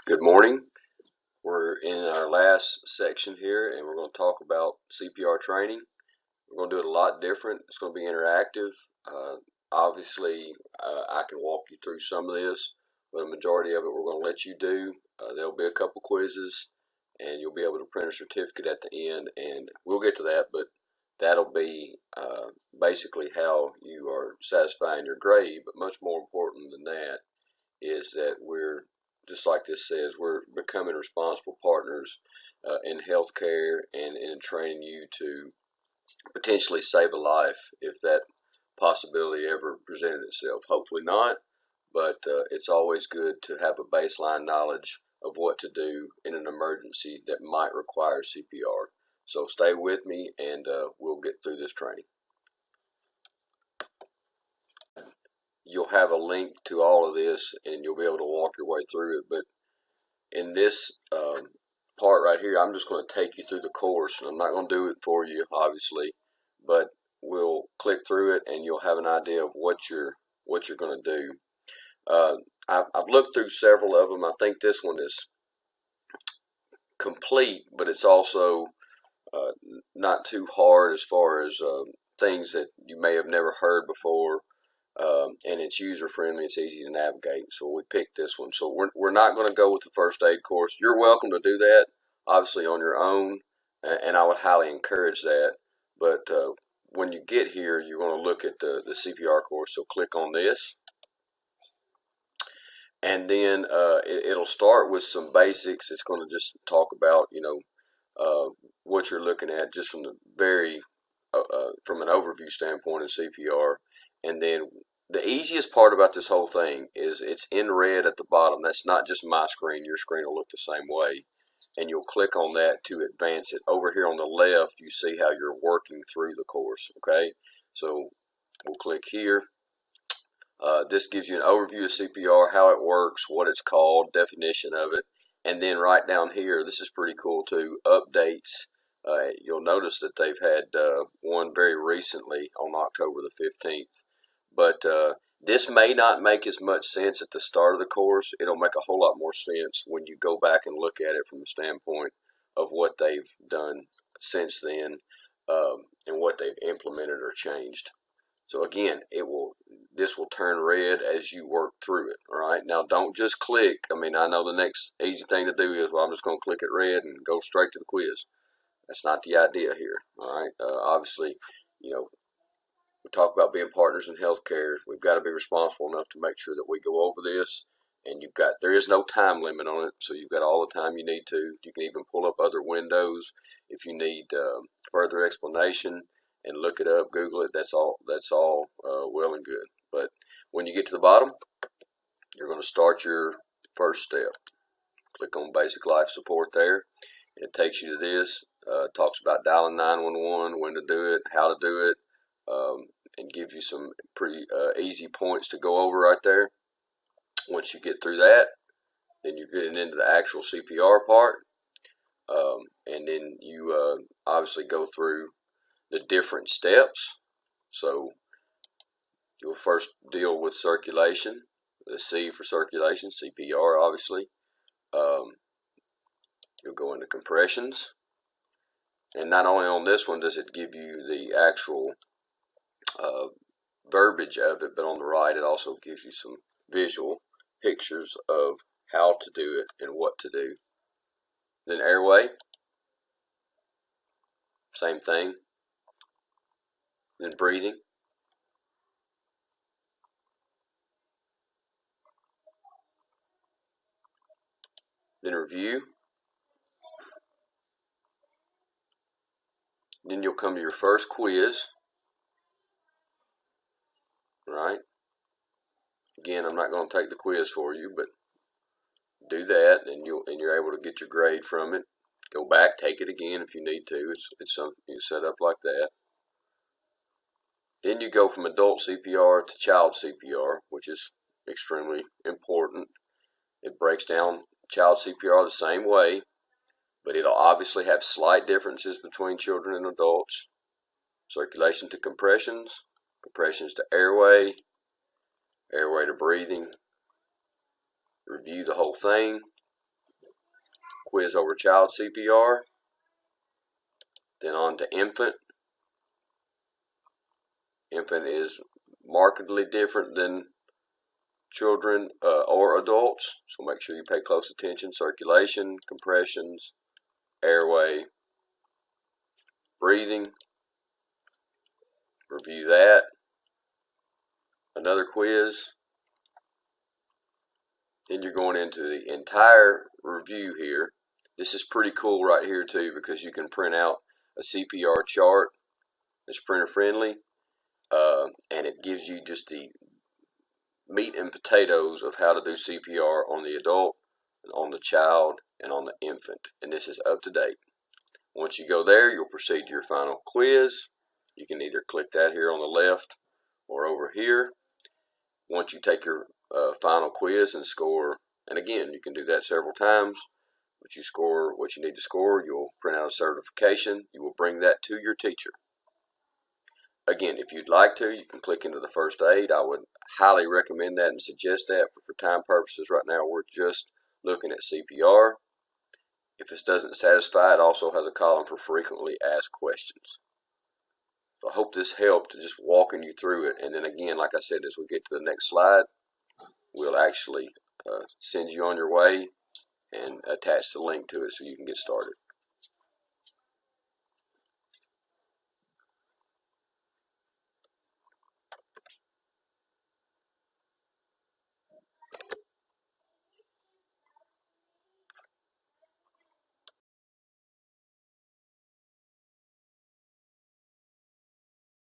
Good morning. We're in our last section here and we're going to talk about CPR training. We're going to do it a lot different. It's going to be interactive. Obviously, I can walk you through some of this, but the majority of it we're going to let you do. There'll be a couple quizzes and you'll be able to print a certificate at the end, and we'll get to that, but that'll be basically how you are satisfying your grade. But much more important than that is that we're, just like this says, we're becoming responsible partners in healthcare and in training you to potentially save a life if that possibility ever presented itself. Hopefully not, but it's always good to have a baseline knowledge of what to do in an emergency that might require CPR. So stay with me and we'll get through this training. You'll have a link to all of this and you'll be able to walk your way through it, but in this part right here, I'm just going to take you through the course, and I'm not going to do it for you, obviously, but we'll click through it, and you'll have an idea of what you're going to do. I've looked through several of them. I think this one is complete, but it's also not too hard as far as things that you may have never heard before. And it's user friendly, it's easy to navigate, so we picked this one. So we're not going to go with the first aid course. You're welcome to do that, obviously, on your own, and I would highly encourage that. But when you get here, you're going to look at the CPR course, so click on this. And then it'll start with some basics. It's going to just talk about, what you're looking at just from the from an overview standpoint in CPR. And then the easiest part about this whole thing is it's in red at the bottom. That's not just my screen. Your screen will look the same way. And you'll click on that to advance it. Over here on the left, you see how you're working through the course. Okay, so we'll click here. This gives you an overview of CPR, how it works, what it's called, definition of it. And then right down here, this is pretty cool too, updates. You'll notice that they've had one very recently on October the 15th. But this may not make as much sense at the start of the course. It'll make a whole lot more sense when you go back and look at it from the standpoint of what they've done since then, and what they've implemented or changed. So again, this will turn red as you work through it. All right. Now, don't just click. I mean, I know the next easy thing to do is, well, I'm just going to click it red and go straight to the quiz. That's not the idea here. All right. Obviously, we talk about being partners in healthcare. We've got to be responsible enough to make sure that we go over this. And there is no time limit on it, so you've got all the time you need to. You can even pull up other windows if you need further explanation and look it up, Google it. That's all well and good. But when you get to the bottom, you're going to start your first step. Click on Basic Life Support there. And it takes you to this. Talks about dialing 911, when to do it, how to do it, and gives you some pretty easy points to go over right there. Once you get through that, then you're getting into the actual CPR part. And then you obviously go through the different steps. So you'll first deal with circulation, the C for circulation, CPR obviously. You'll go into compressions. And not only on this one does it give you the actual verbiage of it, but on the right it also gives you some visual pictures of how to do it and what to do. Then airway, same thing. Then breathing. Then review. Then you'll come to your first quiz. Right? Again, I'm not going to take the quiz for you, but do that, and you're able to get your grade from it. Go back, take it again if you need to. It's something you set up like that. Then you go from adult CPR to child CPR, which is extremely important. It breaks down child CPR the same way, but it'll obviously have slight differences between children and adults. Circulation to compressions, compressions to airway, airway to breathing. Review the whole thing. quiz over child CPR. Then on to infant. Infant is markedly different than children or adults, so make sure you pay close attention. Circulation, compressions, airway, breathing. Review that. Another quiz. Then you're going into the entire review here. This is pretty cool right here too, because you can print out a CPR chart that's printer friendly, and it gives you just the meat and potatoes of how to do CPR on the adult, on the child, and on the infant. And this is up to date. Once you go there, you'll proceed to your final quiz. You can either click that here on the left or over here. Once you take your final quiz and score, and again, you can do that several times, but you score what you need to score, you'll print out a certification. You will bring that to your teacher. Again, if you'd like to, you can click into the first aid. I would highly recommend that and suggest that, but for time purposes right now, we're just looking at CPR. If this doesn't satisfy, it also has a column for frequently asked questions. So I hope this helped, just walking you through it. And then again, like I said, as we get to the next slide, we'll actually send you on your way and attach the link to it so you can get started.